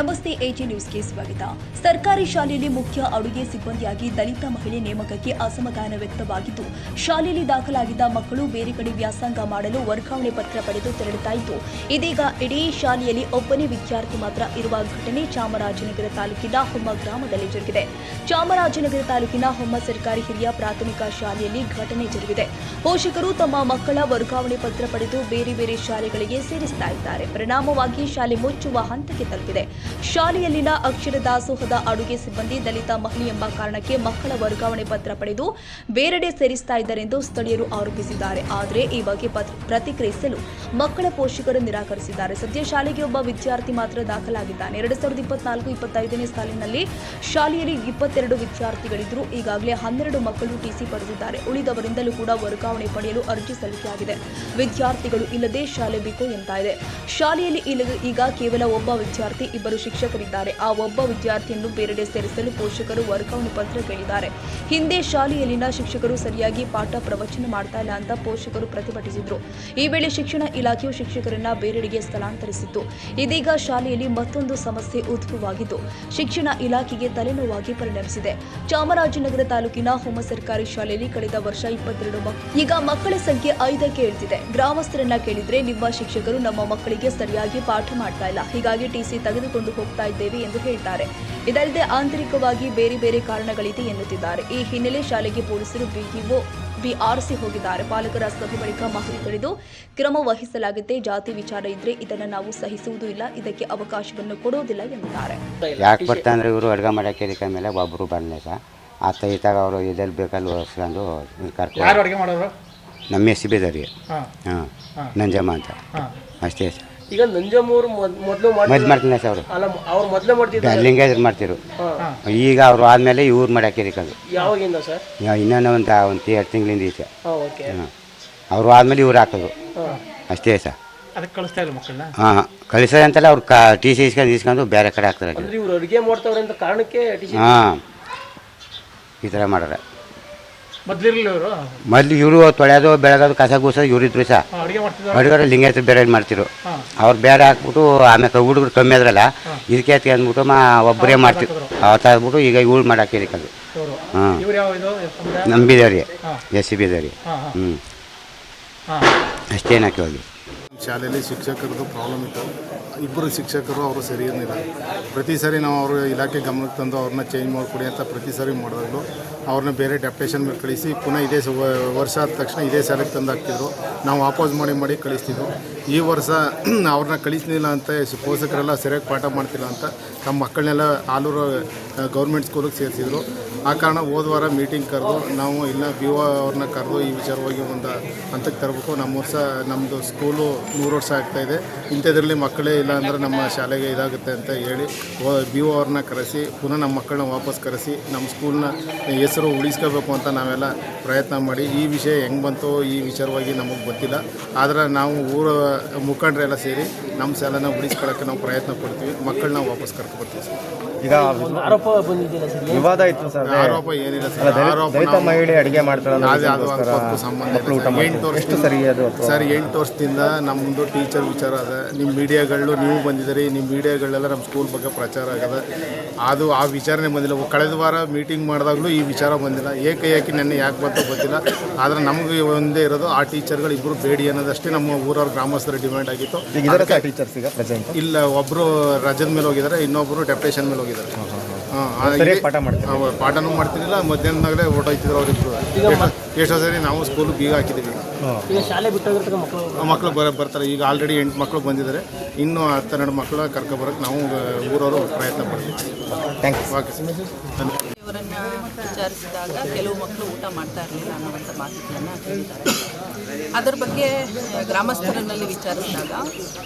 ನಮಸ್ತೆ ಎಜಿ ನ್ಯೂಸ್ಗೆ ಸ್ವಾಗತ. ಸರ್ಕಾರಿ ಶಾಲೆಯಲ್ಲಿ ಮುಖ್ಯ ಅಡುಗೆ ಸಿಬ್ಬಂದಿಯಾಗಿ ದಲಿತ ಮಹಿಳೆ ನೇಮಕಕ್ಕೆ ಅಸಮಾಧಾನ ವ್ಯಕ್ತವಾಗಿದ್ದು, ಶಾಲೆಯಲ್ಲಿ ದಾಖಲಾಗಿದ್ದ ಮಕ್ಕಳು ಬೇರೆ ಕಡೆ ವ್ಯಾಸಂಗ ಮಾಡಲು ವರ್ಗಾವಣೆ ಪತ್ರ ಪಡೆದು ತೆರಳುತ್ತಾಯಿತು. ಇದೀಗ ಇಡೀ ಶಾಲೆಯಲ್ಲಿ ಒಬ್ಬನೇ ವಿದ್ಯಾರ್ಥಿ ಮಾತ್ರ ಇರುವ ಘಟನೆ ಚಾಮರಾಜನಗರ ತಾಲೂಕಿನ ಹೊಮ್ಮ ಗ್ರಾಮದಲ್ಲಿ ಜರುಗಿದೆ. ಚಾಮರಾಜನಗರ ತಾಲೂಕಿನ ಹೊಮ್ಮ ಸರ್ಕಾರಿ ಹಿರಿಯ ಪ್ರಾಥಮಿಕ ಶಾಲೆಯಲ್ಲಿ ಘಟನೆ ಜರುಗಿದೆ. ಪೋಷಕರು ತಮ್ಮ ಮಕ್ಕಳ ವರ್ಗಾವಣೆ ಪತ್ರ ಪಡೆದು ಬೇರೆ ಬೇರೆ ಶಾಲೆಗಳಿಗೆ ಸೇರಿಸ್ತಾ ಇದ್ದಾರೆ. ಪರಿಣಾಮವಾಗಿ ಶಾಲೆ ಮುಚ್ಚುವ ಹಂತಕ್ಕೆ ತಲುಪಿದೆ. ಶಾಲೆಯಲ್ಲಿನ ಅಕ್ಷರ ದಾಸೋಹದ ಅಡುಗೆ ಸಿಬ್ಬಂದಿ ದಲಿತ ಮಹಿಳೆ ಎಂಬ ಕಾರಣಕ್ಕೆ ಮಕ್ಕಳ ವರ್ಗಾವಣೆ ಪತ್ರ ಪಡೆದು ಬೇರೆಡೆ ಸೇರಿಸ್ತಾ ಇದ್ದಾರೆಂದು ಸ್ಥಳೀಯರು ಆರೋಪಿಸಿದ್ದಾರೆ. ಆದರೆ ಈ ಬಗ್ಗೆ ಪ್ರತಿಕ್ರಿಯಿಸಲು ಮಕ್ಕಳ ಪೋಷಕರು ನಿರಾಕರಿಸಿದ್ದಾರೆ. ಸದ್ಯ ಶಾಲೆಗೆ ಒಬ್ಬ ವಿದ್ಯಾರ್ಥಿ ಮಾತ್ರ ದಾಖಲಾಗಿದ್ದಾನೆ. 2024-25ನೇ ಸಾಲಿನಲ್ಲಿ ಶಾಲೆಯಲ್ಲಿ 22 ವಿದ್ಯಾರ್ಥಿಗಳಿದ್ದರು. ಈಗಾಗಲೇ 12 ಮಕ್ಕಳು ಟಿಸಿ ಪಡೆದಿದ್ದಾರೆ. ಉಳಿದವರಿಂದಲೂ ಕೂಡ ವರ್ಗಾವಣೆ ಪಡೆಯಲು ಅರ್ಜಿ ಸಲ್ಲಿಕೆಯಾಗಿದೆ. ವಿದ್ಯಾರ್ಥಿಗಳು ಇಲ್ಲದೆ ಶಾಲೆ ಬೇಕು ಎಂತಾ ಇದೆ. ಶಾಲೆಯಲ್ಲಿ ಈಗ ಕೇವಲ ಒಬ್ಬ ವಿದ್ಯಾರ್ಥಿ, ಇಬ್ಬರು ಶಿಕ್ಷಕರಿದ್ದಾರೆ. ಆ ಒಬ್ಬ ವಿದ್ಯಾರ್ಥಿಯನ್ನು ಬೇರೆಡೆ ಸೇರಿಸಲು ಪೋಷಕರು ವರ್ಗಾವಣೆ ಪತ್ರ ಕೇಳಿದ್ದಾರೆ. ಹಿಂದೆ ಶಾಲೆಯಲ್ಲಿನ ಶಿಕ್ಷಕರು ಸರಿಯಾಗಿ ಪಾಠ ಪ್ರವಚನ ಮಾಡ್ತಾ ಇಲ್ಲ ಅಂತ ಪೋಷಕರು ಪ್ರತಿಭಟಿಸಿದ್ರು. ಈ ವೇಳೆ ಶಿಕ್ಷಣ ಇಲಾಖೆಯು ಶಿಕ್ಷಕರನ್ನ ಬೇರೆಡೆಗೆ ಸ್ಥಳಾಂತರಿಸಿತ್ತು. ಇದೀಗ ಶಾಲೆಯಲ್ಲಿ ಮತ್ತೊಂದು ಸಮಸ್ಯೆ ಉದ್ಭವವಾಗಿದ್ದು ಶಿಕ್ಷಣ ಇಲಾಖೆಗೆ ತಲೆನೋವಾಗಿ ಪರಿಣಮಿಸಿದೆ. ಚಾಮರಾಜನಗರ ತಾಲೂಕಿನ ಹೊಮ್ಮ ಸರ್ಕಾರಿ ಶಾಲೆಯಲ್ಲಿ ಕಳೆದ ವರ್ಷ 22 ಈಗ ಮಕ್ಕಳ ಸಂಖ್ಯೆ 5ಕ್ಕೆ ಇಳಿದಿದೆ. ಗ್ರಾಮಸ್ಥರನ್ನ ಕೇಳಿದ್ರೆ ನಿಮ್ಮ ಶಿಕ್ಷಕರು ನಮ್ಮ ಮಕ್ಕಳಿಗೆ ಸರಿಯಾಗಿ ಪಾಠ ಮಾಡ್ತಾ ಇಲ್ಲ, ಹೀಗಾಗಿ ಟಿಸಿ ತೆಗೆದುಕೊಂಡು ಹೋಗ್ತಾ ಇದ್ದೇವೆ ಎಂದು ಹೇಳ್ತಾರೆ. ಇದಲ್ಲದೆ ಆಂತರಿಕವಾಗಿ ಬೇರೆ ಬೇರೆ ಕಾರಣಗಳಿದೆ ಎನ್ನುತ್ತಿದ್ದಾರೆ. ಈ ಹಿನ್ನೆಲೆ ಶಾಲೆಗೆ ಪೊಲೀಸರು ಬಿಆರ್ಸಿ ಹೋಗಿದ್ದಾರೆ. ಪಾಲಕರ ಸಭೆ ಬಳಿಕ ಮಾಹಿತಿ ತಿಳಿದು ಕ್ರಮ ವಹಿಸಲಾಗುತ್ತೆ. ಜಾತಿ ವಿಚಾರ ಇದ್ರೆ ಇದನ್ನು ನಾವು ಸಹಿಸುವುದೂ ಇಲ್ಲ, ಇದಕ್ಕೆ ಅವಕಾಶವನ್ನು ಕೊಡುವುದಿಲ್ಲ ಎನ್ನುತ್ತಾರೆ. ಯಾಕೆ ಬರ್ತಾಂದ್ರೆ ಇವರು ಅಡುಗೆ ಮಾಡೋಕೆ ಮೇಲೆ ಒಬ್ಬರು ಬರಲಿಲ್ಲ ಸರ್. ಆತ ಈತಾಗ ಅವರು ಇದೆಲ್ಲಿ ಬೇಕಲ್ಲಿ ಓದಿಸ್ಕೊಂಡು ಕರ್ಕೊಂಡು ನಮ್ಮ SB ದರಿ ನಂಜಮ್ಮ ಅಂತ ಅಷ್ಟೇ ಸರ್. ಈಗ ನಂಜಮ್ಮವ್ರು ಮೊದಲು ಮಾಡ್ತೀನಿ ಸರ್. ಅವ್ರು ಮೊದಲೇ ಮಾಡ್ತಿದ್ರು ಲಿಂಗೇಜ್ ಮಾಡ್ತಿರು. ಈಗ ಅವರು ಆದಮೇಲೆ ಇವ್ರು ಮಾಡೋಕೆ ಇರಿಕೋದು. ಯಾವಾಗಿಂದ ಸರ್? ಇನ್ನೊಂದು ಒಂದು 2 ತಿಂಗಳಿಂದ ಈಚೆ. ಅವರು ಆದಮೇಲೆ ಇವ್ರು ಹಾಕೋದು ಅಷ್ಟೇ ಸರ್. ಹಾಂ ಕಳಿಸೋದು ಅಂತಲ್ಲ, ಅವ್ರು ಟಿ ಸಿ ಇಸ್ಕೊಂಡು ಬೇರೆ ಕಡೆ ಹಾಕ್ತಾರೆ. ಇವ್ರು ಅಡುಗೆ ಮಾಡ್ತಾವ್ರೆ ಅಂತ ಕಾರಣಕ್ಕೆ ಹಾಂ ಈ ಥರ ಮಾಡ್ರೆ. ಮೊದಲು ಇವರು ತೊಳೆಯೋದು ಬೆಳಗೋದು ಕಸ ಗೂಸೋದು ಇವರಿದ್ರು ಸಹ. ಅಡುಗೆ ಲಿಂಗಾಯತ ಬೇರೆ ಮಾಡ್ತಿರು. ಅವ್ರು ಬೇರೆ ಹಾಕ್ಬಿಟ್ಟು ಆಮೇಲೆ ಹುಡುಗರು ಕಮ್ಮಿ ಆದ್ರಲ್ಲ, ಇದಕ್ಕೆ ಅಂದ್ಬಿಟ್ಟು ಒಬ್ಬರೇ ಮಾಡ್ತಿರು. ಅವತ್ತು ಆಗ್ಬಿಟ್ಟು ಈಗ ಇವ್ರು ಮಾಡೋಕೆ ಇರಿಕೋದು. ಹಾಂ ನಂಬಿದವ್ರಿ SB ದವ್ರಿ. ಅಷ್ಟೇನಕ್ಕೆ ಹೋಗಿ ಶಾಲೆಯಲ್ಲಿ ಶಿಕ್ಷಕರದ್ದು ಪ್ರಾಬ್ಲಮ್ ಇತ್ತು. ಇಬ್ಬರು ಶಿಕ್ಷಕರು ಅವರು ಸರಿ ಇರಲಿಲ್ಲ. ಪ್ರತಿ ಸಾರಿ ನಾವು ಅವರು ಇಲಾಖೆ ಗಮನಕ್ಕೆ ತಂದು ಅವ್ರನ್ನ ಚೇಂಜ್ ಮಾಡಿಕೊಡಿ ಅಂತ ಪ್ರತಿ ಸಾರಿ ಮಾಡಿದಾಗಲೂ ಅವ್ರನ್ನ ಬೇರೆ ಡೆಪ್ಟೇಷನ್ ಮೇಲೆ ಕಳಿಸಿ ಪುನಃ ಇದೇ ವರ್ಷ ಆದ ತಕ್ಷಣ ಇದೇ ಶಾಲೆಗೆ ತಂದು ಹಾಕ್ತಿದ್ರು. ನಾವು ವಾಪಸ್ ಮಾಡಿ ಕಳಿಸ್ತಿದ್ವು. ಈ ವರ್ಷ ಅವ್ರನ್ನ ಕಳಿಸ್ಲಿಲ್ಲ ಅಂತ ಪೋಷಕರೆಲ್ಲ ಸರಿಯಾಗಿ ಪಾಠ ಮಾಡ್ತಿಲ್ಲ ಅಂತ ತಮ್ಮ ಮಕ್ಕಳನ್ನೆಲ್ಲ ಆಲೂರು ಗೌರ್ಮೆಂಟ್ ಸ್ಕೂಲಿಗೆ ಸೇರಿಸಿದ್ರು. ಆ ಕಾರಣ ಹೋದ ವಾರ ಮೀಟಿಂಗ್ ಕರೆದು ನಾವು ಇಲ್ಲ BO ಅವ್ರನ್ನ ಕರೆದು ಈ ವಿಚಾರವಾಗಿ ಒಂದು ಹಂತಕ್ಕೆ ತರಬೇಕು. ನಮ್ಮದು ಸ್ಕೂಲು 100 ವರ್ಷ ಆಗ್ತಾಯಿದೆ, ಇಂಥದ್ರಲ್ಲಿ ಮಕ್ಕಳೇ ಇಲ್ಲ ಅಂದರೆ ನಮ್ಮ ಶಾಲೆಗೆ ಇದಾಗುತ್ತೆ ಅಂತ ಹೇಳಿ BO ಅವ್ರನ್ನ ಕರೆಸಿ ಪುನಃ ನಮ್ಮ ಮಕ್ಕಳನ್ನ ವಾಪಸ್ ಕರೆಸಿ ನಮ್ಮ ಸ್ಕೂಲ್ನ ಹೆಸರು ಉಳಿಸ್ಕೋಬೇಕು ಅಂತ ನಾವೆಲ್ಲ ಪ್ರಯತ್ನ ಮಾಡಿ ಈ ವಿಷಯ ಹೆಂಗೆ ಬಂತು ಈ ವಿಚಾರವಾಗಿ ನಮಗೆ ಗೊತ್ತಿಲ್ಲ. ಆದರೆ ನಾವು ಊರ ಮುಖಂಡರೆಲ್ಲ ಸೇರಿ ನಮ್ಮ ಶಾಲೆನ ಉಳಿಸ್ಕೊಳ್ಳೋಕ್ಕೆ ನಾವು ಪ್ರಯತ್ನ ಪಡ್ತೀವಿ. ಮಕ್ಕಳನ್ನ ವಾಪಸ್ ಕರ್ಕೊಬರ್ತೀವಿ ಸರ್. ಈಗ ಆರೋಪ ಬಂದಿದ್ದಿಲ್ಲ ಸರ್, ವಿವಾದ ಇತ್ತು ಸರ್. ಆರೋಪ ಏನಿಲ್ಲ ಸರ್. ಆರೋಪ ಮಹಿಳೆ ಅಡುಗೆ ಮಾಡ್ತಾರೆ ಸಂಬಂಧ ಸರ್. 8 ವರ್ಷದಿಂದ ನಮ್ಮದು ಟೀಚರ್ ವಿಚಾರ ಅದ. ನಿಮ್ಮ ಮೀಡಿಯಾಗಳು ನೀವು ಬಂದಿದ್ದೀರಿ, ನಿಮ್ಮ ಮೀಡಿಯಾಗಳೆಲ್ಲ ನಮ್ಮ ಸ್ಕೂಲ್ ಬಗ್ಗೆ ಪ್ರಚಾರ ಆಗದ. ಅದು ಆ ವಿಚಾರನೆ ಬಂದಿಲ್ಲ. ಕಳೆದ ವಾರ ಮೀಟಿಂಗ್ ಮಾಡಿದಾಗಲೂ ಈ ವಿಚಾರ ಬಂದಿಲ್ಲ. ಏಕೆ ನೆನ್ನೆ ಯಾಕೆ ಬಂತೋ ಗೊತ್ತಿಲ್ಲ. ಆದರೆ ನಮಗೆ ಒಂದೇ ಇರೋದು ಆ ಟೀಚರ್ಗಳು ಇಬ್ಬರು ಬೇಡಿ ಅನ್ನೋದಷ್ಟೇ ನಮ್ಮ ಊರವ್ರ ಗ್ರಾಮಸ್ಥರ ಡಿಮ್ಯಾಂಡ್ ಆಗಿತ್ತು. ಇಲ್ಲ, ಒಬ್ಬರು ರಜದ ಮೇಲೆ ಹೋಗಿದ್ದಾರೆ, ಇನ್ನೊಬ್ಬರು ಡೆಪ್ಟೇಷನ್ ಮೇಲೆ ಹೋಗಿದ್ದಾರೆ. ಪಾಠನೂ ಮಾಡ್ತಿರಲಿಲ್ಲ, ಮಧ್ಯಾಹ್ನದಾಗಲೇ ಹೊರಟೋಯ್ತಿದ್ರು ಅವರಿಬ್ಬರು. ಎಷ್ಟೋ ಸರಿ ನಾವು ಸ್ಕೂಲು ಬೀಗ ಹಾಕಿದ್ದೀವಿ. ಮಕ್ಕಳು ಬರ್ತಾರೆ. ಈಗ ಆಲ್ರೆಡಿ 8 ಮಕ್ಕಳು ಬಂದಿದ್ದಾರೆ. ಇನ್ನೂ 12 ಮಕ್ಕಳು ಕರ್ಕೊಬರೋಕ್ಕೆ ನಾವು ಊರವರು ಪ್ರಯತ್ನ ಪಡ್ತೀವಿ. ಇವರನ್ನು ವಿಚಾರಿಸಿದಾಗ ಕೆಲವು ಮಕ್ಕಳು ಊಟ ಮಾಡ್ತಾ ಇರಲಿಲ್ಲ ಅನ್ನುವಂಥ ಮಾಹಿತಿಯನ್ನು ಹೇಳಿದ್ದಾರೆ. ಅದರ ಬಗ್ಗೆ ಗ್ರಾಮಸ್ಥರನ್ನಲ್ಲಿ ವಿಚಾರಿಸಿದಾಗ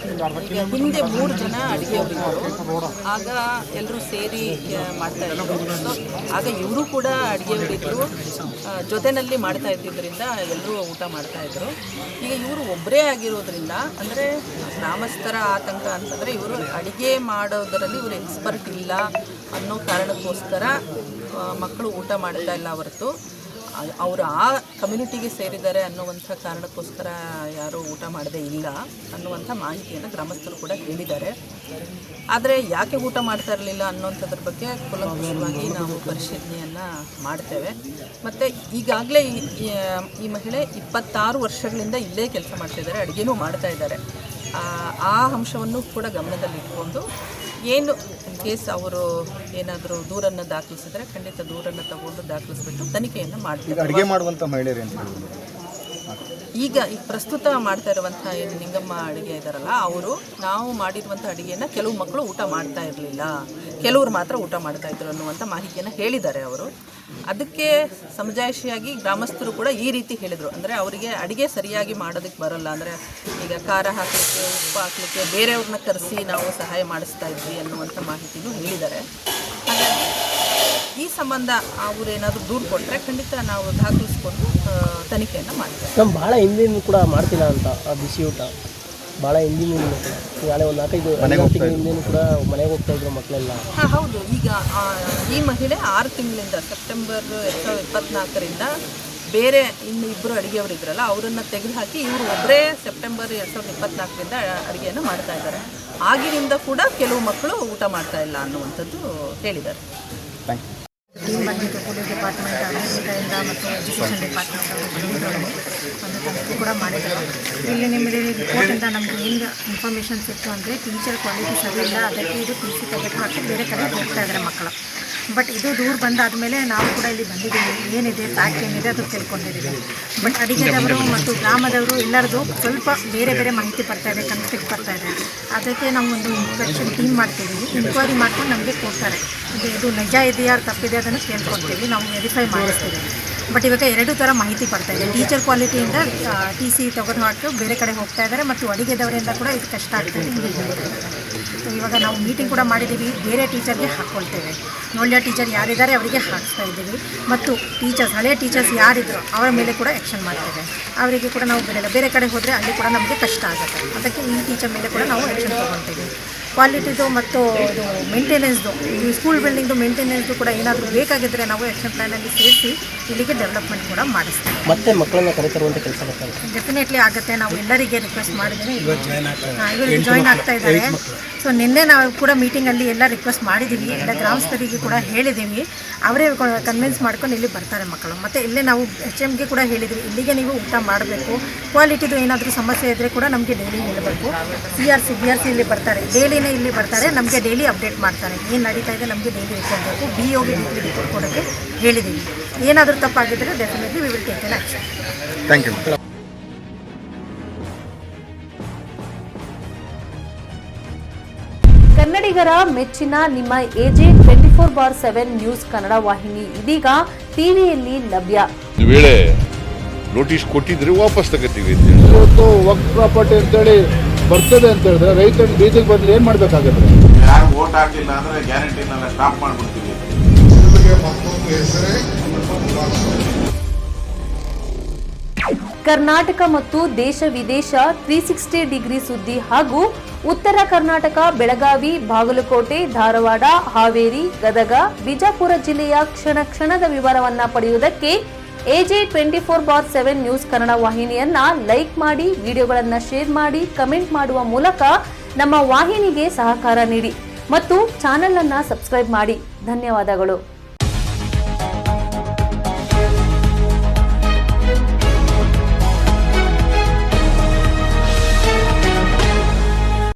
ಈಗ ಹಿಂದೆ 3 ಜನ ಅಡುಗೆಯವರಿದ್ದರು. ಆಗ ಎಲ್ಲರೂ ಸೇರಿ ಮಾಡ್ತಾ ಇದ್ರು. ಆಗ ಇವರು ಕೂಡ ಅಡುಗೆಯವರಿದ್ದರು, ಜೊತೆಯಲ್ಲಿ ಮಾಡ್ತಾ ಇದ್ದಿದ್ದರಿಂದ ಎಲ್ಲರೂ ಊಟ ಮಾಡ್ತಾಯಿದ್ರು. ಈಗ ಇವರು ಒಬ್ಬರೇ ಆಗಿರೋದ್ರಿಂದ, ಅಂದರೆ ಗ್ರಾಮಸ್ಥರ ಆತಂಕ ಅಂತಂದರೆ ಇವರು ಅಡುಗೆ ಮಾಡೋದರಲ್ಲಿ ಇವರು ಎಕ್ಸ್ಪರ್ಟ್ ಇಲ್ಲ ಅನ್ನೋ ಕಾರಣಕ್ಕೋಸ್ಕರ ಮಕ್ಕಳು ಊಟ ಮಾಡ್ತಾ ಇಲ್ಲ ಹೊರತು ಅವರು ಆ ಕಮ್ಯುನಿಟಿಗೆ ಸೇರಿದ್ದಾರೆ ಅನ್ನುವಂಥ ಕಾರಣಕ್ಕೋಸ್ಕರ ಯಾರೂ ಊಟ ಮಾಡದೇ ಇಲ್ಲ ಅನ್ನುವಂಥ ಮಾಹಿತಿಯನ್ನು ಗ್ರಾಮಸ್ಥರು ಕೂಡ ಹೇಳಿದ್ದಾರೆ. ಆದರೆ ಯಾಕೆ ಊಟ ಮಾಡ್ತಾ ಇರಲಿಲ್ಲ ಅನ್ನೋಂಥದ್ರ ಬಗ್ಗೆ ಕೂಲಂಕಷವಾಗಿ ನಾವು ಪರಿಶೀಲನೆಯನ್ನು ಮಾಡ್ತೇವೆ. ಮತ್ತು ಈಗಾಗಲೇ ಈ ಮಹಿಳೆ 26 ವರ್ಷಗಳಿಂದ ಇಲ್ಲೇ ಕೆಲಸ ಮಾಡ್ತಾಯಿದ್ದಾರೆ, ಅಡುಗೆನೂ ಮಾಡ್ತಾ ಇದ್ದಾರೆ. ಆ ಅಂಶವನ್ನು ಕೂಡ ಗಮನದಲ್ಲಿಟ್ಕೊಂಡು ಏನು ಇನ್ ಕೇಸ್ ಅವರು ಏನಾದರೂ ದೂರನ್ನು ದಾಖಲಿಸಿದರೆ ಖಂಡಿತ ದೂರನ್ನು ತಗೊಂಡು ದಾಖಲಿಸ್ಬಿಟ್ಟು ತನಿಖೆಯನ್ನು ಮಾಡ್ತಾರೆ. ಅಡುಗೆ ಮಾಡುವಂಥ ಮಹಿಳೆಯರು ಅಂತ ಈಗ ಪ್ರಸ್ತುತ ಮಾಡ್ತಾ ಇರುವಂಥ ಏನು ನಿಂಗಮ್ಮ ಅಡುಗೆ ಇದ್ದಾರಲ್ಲ, ಅವರು ನಾವು ಮಾಡಿರುವಂಥ ಅಡುಗೆಯನ್ನು ಕೆಲವು ಮಕ್ಕಳು ಊಟ ಮಾಡ್ತಾ ಇರಲಿಲ್ಲ, ಕೆಲವರು ಮಾತ್ರ ಊಟ ಮಾಡ್ತಾ ಇದ್ರು ಅನ್ನುವಂಥ ಮಾಹಿತಿಯನ್ನು ಹೇಳಿದ್ದಾರೆ ಅವರು. ಅದಕ್ಕೆ ಸಮಜಾಯಿಷಿಯಾಗಿ ಗ್ರಾಮಸ್ಥರು ಕೂಡ ಈ ರೀತಿ ಹೇಳಿದರು. ಅಂದರೆ ಅವರಿಗೆ ಅಡುಗೆ ಸರಿಯಾಗಿ ಮಾಡೋದಕ್ಕೆ ಬರೋಲ್ಲ, ಅಂದರೆ ಈಗ ಖಾರ ಹಾಕಲಿಕ್ಕೆ, ಉಪ್ಪು ಹಾಕಲಿಕ್ಕೆ ಬೇರೆಯವ್ರನ್ನ ಕರೆಸಿ ನಾವು ಸಹಾಯ ಮಾಡಿಸ್ತಾ ಇದ್ವಿ ಅನ್ನುವಂಥ ಮಾಹಿತಿನೂ ಹೇಳಿದ್ದಾರೆ. ಹಾಗಾಗಿ ಈ ಸಂಬಂಧ ಅವರೇನಾದರೂ ದೂರು ಕೊಟ್ಟರೆ ಖಂಡಿತ ನಾವು ದಾಖಲಿಸ್ಕೊಂಡು ತನಿಖೆಯನ್ನು ಮಾಡ್ತೇವೆ. ನಮ್ಮ ಭಾಳ ಹಿಂದಿನ ಕೂಡ ಮಾಡ್ತಿಲ್ಲ ಅಂತ ಆ ಬಿಸಿ ಊಟ ಭಾಳ ಹಿಂದಿನ ಕೂಡ ನಾಳೆ ಒಂದು 4-5 ತಿಂಗಳ ಹಿಂದಿನ ಕೂಡ ಮನೆಗೆ ಹೋಗ್ತಾ ಇದ್ರು ಮಕ್ಕಳೆಲ್ಲ. ಹಾಂ ಹೌದು. ಈಗ ಈ ಮಹಿಳೆ 6 ತಿಂಗಳಿಂದ ಸೆಪ್ಟೆಂಬರ್ 2024ರಿಂದ ಬೇರೆ ಇನ್ನು ಇಬ್ಬರು ಅಡುಗೆಯವರು ಇದ್ರಲ್ಲ ಅವರನ್ನು ತೆಗೆದುಹಾಕಿ ಇವರು ಒಬ್ಬರೇ ಸೆಪ್ಟೆಂಬರ್ 2024ರಿಂದ ಅಡುಗೆಯನ್ನು ಮಾಡ್ತಾ ಇದ್ದಾರೆ. ಆಗಿನಿಂದ ಕೂಡ ಕೆಲವು ಮಕ್ಕಳು ಊಟ ಮಾಡ್ತಾ ಇಲ್ಲ ಅನ್ನುವಂಥದ್ದು ಹೇಳಿದ್ದಾರೆ. ಟೀಮ್ ಬಂದಿದ್ದು ಪೊಲೀಸ್ ಡಿಪಾರ್ಟ್ಮೆಂಟ್ ಅಗ್ರಿಕಲ್ಚರಿಂದ ಮತ್ತು ಎಜುಕೇಷನ್ ಡಿಪಾರ್ಟ್ಮೆಂಟ್ ಅವರು ಬಂದಿದ್ದರು. ಒಂದು ತನಿಖೆ ಕೂಡ ಮಾಡಿದ್ದಾರೆ. ಇಲ್ಲಿ ನಿಮಗೆ ರಿಪೋರ್ಟಿಂದ ನಮಗೆ ಏನು ಇನ್ಫಾರ್ಮೇಷನ್ ಸಿಕ್ತು ಅಂದರೆ ಟೀಚರ್ ಕ್ವಾಲಿಟಿ ಸರಿ ಇಲ್ಲ, ಅದಕ್ಕೆ ಇದು ಟಿ ಸಿ ತೆಗೆದು ಹಾಕಿ ಬೇರೆ ಕಡೆ ಹೋಗ್ತಾ ಇದ್ದಾರೆ ಮಕ್ಕಳು. ಬಟ್ ಇದು ದೂರ ಬಂದಾದಮೇಲೆ ನಾವು ಕೂಡ ಇಲ್ಲಿ ಬಂದಿದ್ದೀವಿ, ಏನಿದೆ ಫ್ಯಾಕ್ಟ್ ಏನಿದೆ ಅದು ತಿಳ್ಕೊಂಡಿದ್ದೀವಿ. ಬಟ್ ಅಡಿಗೆದವರು ಮತ್ತು ಗ್ರಾಮದವರು ಎಲ್ಲರದು ಸ್ವಲ್ಪ ಬೇರೆ ಬೇರೆ ಮಾಹಿತಿ ಬರ್ತಾ ಇದೆ, ಕನ್ಫ್ಲಿಕ್ಟ್ ಬರ್ತಾ ಇದೆ. ಅದಕ್ಕೆ ನಾವು ಒಂದು ಇನ್ಸ್ಪೆಕ್ಷನ್ ಟೀಮ್ ಮಾಡ್ತೀವಿ, ಇನ್ಕ್ವೈರಿ ಮಾಡ್ಕೊಂಡು ನಮಗೆ ಕೊಡ್ತಾರೆ. ಇದು ನಿಜ ಇದೆಯಾ ತಪ್ಪಿದೆ ಅದನ್ನು ಕೇಳ್ಕೊಡ್ತೀವಿ, ನಾವು ವೆರಿಫೈ ಮಾಡಿಸ್ತೀವಿ. ಬಟ್ ಇವಾಗ 2 ಥರ ಮಾಹಿತಿ ಬರ್ತಾ ಇದೆ. ಟೀಚರ್ ಕ್ವಾಲಿಟಿಯಿಂದ ಟಿ ಸಿ ತೆಗೆದು ಹಾಕಿ ಬೇರೆ ಕಡೆ ಹೋಗ್ತಾ ಇದ್ದಾರೆ ಮತ್ತು ಅಡುಗೆದವರಿಂದ ಕೂಡ ಇದು ಕಷ್ಟ ಆಗ್ತದೆ. ಇವಾಗ ನಾವು ಮೀಟಿಂಗ್ ಕೂಡ ಮಾಡಿದ್ದೀವಿ, ಬೇರೆ ಟೀಚರ್ಗೆ ಹಾಕ್ಕೊಳ್ತೇವೆ. ಒಳ್ಳೆಯ ಟೀಚರ್ ಯಾರಿದ್ದಾರೆ ಅವರಿಗೆ ಹಾಕ್ತಾ ಇದ್ದೀವಿ ಮತ್ತು ಟೀಚರ್ಸ್ ಹಳೆಯ ಟೀಚರ್ಸ್ ಯಾರಿದ್ರು ಅವರ ಮೇಲೆ ಕೂಡ ಆ್ಯಕ್ಷನ್ ಮಾಡ್ತೇವೆ. ಅವರಿಗೆ ಕೂಡ ನಾವು ಬೇರೆ ಕಡೆ ಹೋದರೆ ಅಲ್ಲಿ ಕೂಡ ನಮಗೆ ಕಷ್ಟ ಆಗುತ್ತೆ. ಅದಕ್ಕೆ ಈ ಟೀಚರ್ ಮೇಲೆ ಕೂಡ ನಾವು ಆ್ಯಕ್ಷನ್ ತೊಗೊಳ್ತೀವಿ. ಕ್ವಾಲಿಟಿದು ಮತ್ತು ಇದು ಮೇಂಟೆನೆನ್ಸ್ದು, ಈ ಸ್ಕೂಲ್ ಬಿಲ್ಡಿಂಗ್ದು ಮೇಂಟೆನೆನ್ಸ್ದು ಕೂಡ ಏನಾದರೂ ಬೇಕಾಗಿದ್ದರೆ ನಾವು ಆ್ಯಕ್ಷನ್ ಪ್ಲ್ಯಾನಲ್ಲಿ ಸೇರಿಸಿ ಇಲ್ಲಿಗೆ ಡೆವಲಪ್ಮೆಂಟ್ ಕೂಡ ಮಾಡಿಸ್ತೀವಿ. ಮತ್ತೆ ಮಕ್ಕಳನ್ನ ಕರೆತರುವಂಥ ಕೆಲಸ ಮಾಡ್ತಾರೆ. ಡೆಫಿನೆಟ್ಲಿ ಆಗುತ್ತೆ. ನಾವು ಎಲ್ಲರಿಗೆ ರಿಕ್ವೆಸ್ಟ್ ಮಾಡಿದ್ದೇವೆ, ಇವರು ಜಾಯ್ನ್ ಆಗ್ತಾ ಇದ್ದಾರೆ. ಸೊ ನಿನ್ನೆ ನಾವು ಕೂಡ ಮೀಟಿಂಗಲ್ಲಿ ಎಲ್ಲ ರಿಕ್ವೆಸ್ಟ್ ಮಾಡಿದ್ದೀವಿ, ಎಲ್ಲ ಗ್ರಾಮಸ್ಥರಿಗೆ ಕೂಡ ಹೇಳಿದ್ದೀವಿ. ಅವರೇ ಕನ್ವಿನ್ಸ್ ಮಾಡ್ಕೊಂಡು ಇಲ್ಲಿ ಬರ್ತಾರೆ ಮಕ್ಕಳು. ಮತ್ತು ಇಲ್ಲೇ ನಾವು HMಗೆ ಕೂಡ ಹೇಳಿದ್ವಿ, ಇಲ್ಲಿಗೆ ನೀವು ಊಟ ಮಾಡಬೇಕು. ಕ್ವಾಲಿಟಿದು ಏನಾದರೂ ಸಮಸ್ಯೆ ಇದ್ದರೆ ಕೂಡ ನಮಗೆ ಡೈಲಿ ಹೇಳಬೇಕು. CRC BRC ಇಲ್ಲಿ ಬರ್ತಾರೆ, ಡೈಲಿನೇ ಇಲ್ಲಿ ಬರ್ತಾರೆ, ನಮಗೆ ಡೈಲಿ ಅಪ್ಡೇಟ್ ಮಾಡ್ತಾರೆ. ಏನು ನಡೀತಾ ಇದೆ ನಮಗೆ ಡೈಲಿ ರಿಪೋರ್ಟ್ ಬೇಕು. BOಗೆ ಡೈಲಿ ರಿಪೋರ್ಟ್ ಕೊಡೋಕ್ಕೆ ಹೇಳಿದ್ದೀವಿ. ಏನಾದರೂ ತಪ್ಪಾಗಿದ್ದರೆ definitely we will take an action. Thank you. ಕನ್ನಡಿಗರ ಮೆಚ್ಚಿನ ನಿಮ್ಮ AJ 24/7 ನ್ಯೂಸ್ ಕನ್ನಡ ವಾಹಿನಿ ಇದೀಗ ಟಿವಿಯಲ್ಲಿ ಲಭ್ಯ. ಒಂದು ವೇಳೆ ನೋಟಿಸ್ ಕೊಟ್ಟಿದ್ರೆ ವಾಪಸ್ ತಗೋತೀವಿ. ಇವತ್ತು ವಕ್ಫ್ ಪ್ರಾಪರ್ಟಿ ಅಂತೇಳಿ ಬರ್ತದೆ ಅಂತ ಹೇಳಿದ್ರೆ ರೈತರು ಬೀದಿಗೆ ಬಂದ್ರೆ ಏನ್ ಮಾಡ್ಬೇಕಾಗತ್ತೆ? ಯಾರು ವೋಟ್ ಹಾಕಿಲ್ಲ ಅಂದ್ರೆ ಗ್ಯಾರಂಟಿನೆಲ್ಲ ಸ್ಟಾಪ್ ಮಾಡ್ಬಿಡ್ತೀವಿ. ಕರ್ನಾಟಕ ಮತ್ತು ದೇಶ ವಿದೇಶ 360 ಡಿಗ್ರಿ ಸುದ್ದಿ ಹಾಗೂ ಉತ್ತರ ಕರ್ನಾಟಕ, ಬೆಳಗಾವಿ, ಬಾಗಲಕೋಟೆ, ಧಾರವಾಡ, ಹಾವೇರಿ, ಗದಗ, ಬಿಜಾಪುರ ಜಿಲ್ಲೆಯ ಕ್ಷಣ ಕ್ಷಣದ ವಿವರವನ್ನ ಪಡೆಯುವುದಕ್ಕೆ AJ 24/7 ನ್ಯೂಸ್ ಕನ್ನಡ ವಾಹಿನಿಯನ್ನ ಲೈಕ್ ಮಾಡಿ, ವಿಡಿಯೋಗಳನ್ನ ಶೇರ್ ಮಾಡಿ, ಕಮೆಂಟ್ ಮಾಡುವ ಮೂಲಕ ನಮ್ಮ ವಾಹಿನಿಗೆ ಸಹಕಾರ ನೀಡಿ ಮತ್ತು ಚಾನೆಲ್ ಅನ್ನ ಸಬ್ಸ್ಕ್ರೈಬ್ ಮಾಡಿ. ಧನ್ಯವಾದಗಳು.